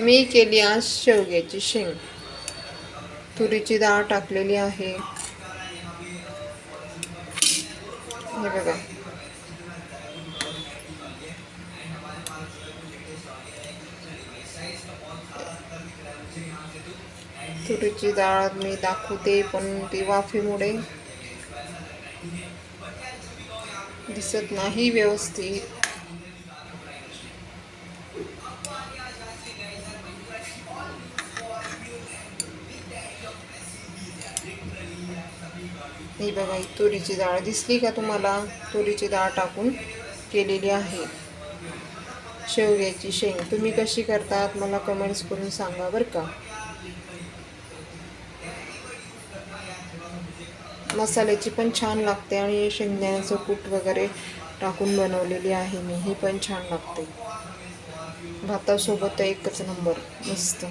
मी केली आज शेवग्याची शेंग. तुरीची डाळ टाकलेली आहे. हे बघा. तुरीची डाळ मी दाखवते, पण ती वाफेमुळे दिसत नाही व्यवस्थित. ही बघा, ही तुरीची डाळ दिसली का तुम्हाला? तुरीची डाळ टाकून केलेली आहे शेवग्याची शेंग. तुम्ही कशी करतात मला कमेंट्स करून सांगा बरं का. मसाल्याची पण छान लागते आणि शेंगदाण्याचं कूट वगैरे टाकून बनवलेली आहे मी. ही पण छान लागते. भातासोबत एकच नंबर, मस्त.